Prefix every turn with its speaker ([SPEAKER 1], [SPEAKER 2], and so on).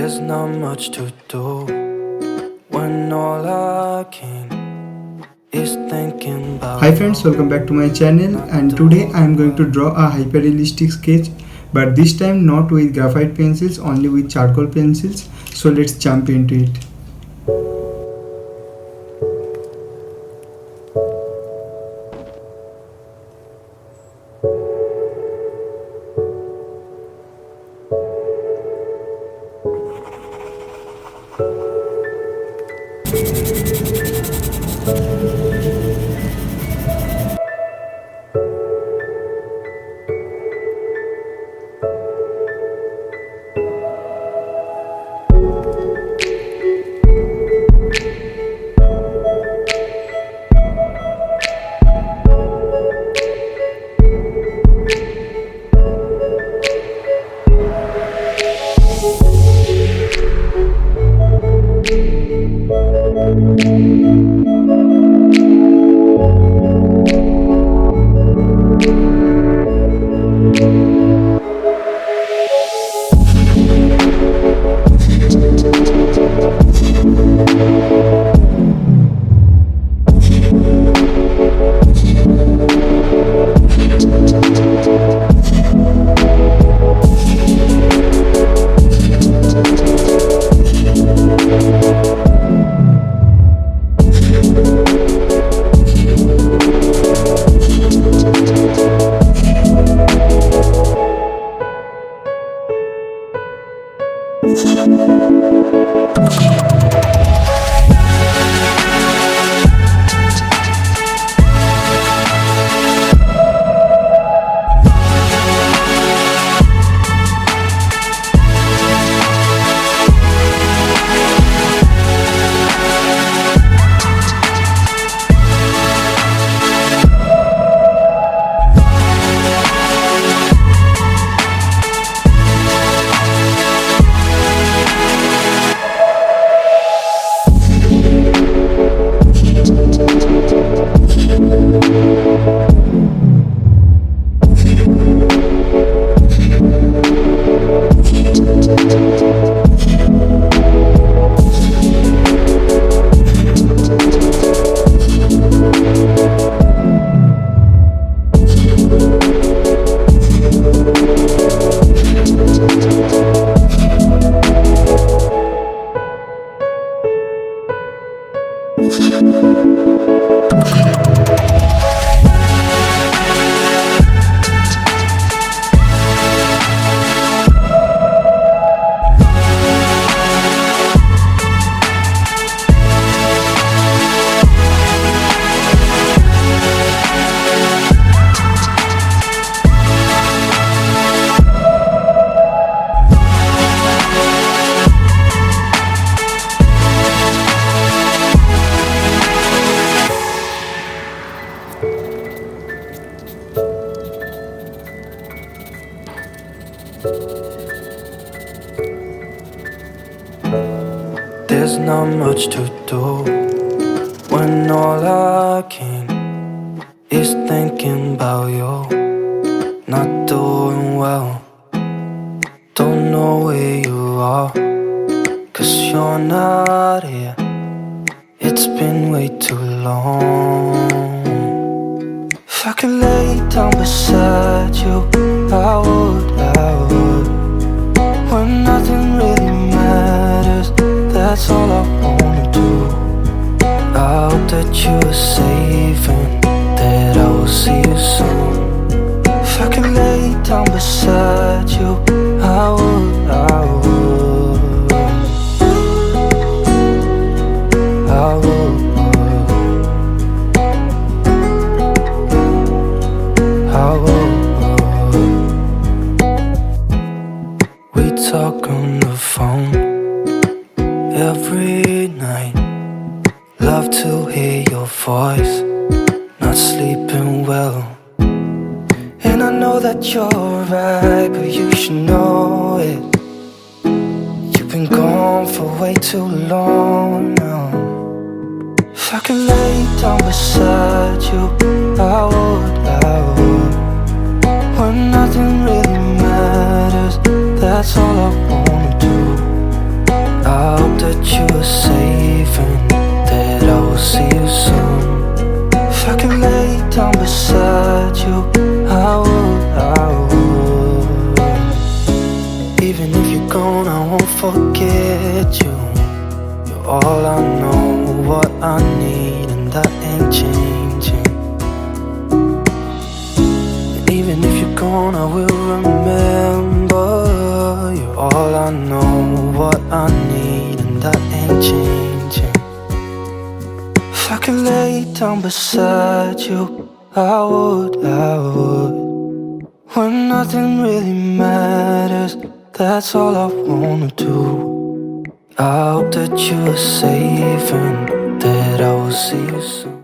[SPEAKER 1] There's not much to do when all I can is thinking about.
[SPEAKER 2] Hi friends, welcome back to my channel, and today I am going to draw a hyper-realistic sketch, but this time not with graphite pencils, only with charcoal pencils. So let's jump into it.
[SPEAKER 1] There's not much to do when all I can is thinking about you. Not doing well, don't know where you are, 'cause you're not here. It's been way too long. If I could lay down beside you, I would. When nothing really matters, that's all I wanna do. I hope that you are safe and that I will see you soon. If I could lay down beside you, I would. We talk on the phone every night. Love to hear your voice, not sleeping well. And I know that you're right, but you should know it. You've been gone for way too long now. If I could lay down beside you, I would. When nothing really matters, that's all I wanna do. safe and that I will see you soon. If I could lay down beside you, I would. Even if you're gone, I won't forget you. You're all I know, what I need, and that ain't changing. And even if you're gone, I will remember. You're all I know, what I need, and that ain't changing. If I could lay down beside you, I would. When nothing really matters, that's all I wanna do. I hope that you are safe and that I will see you soon.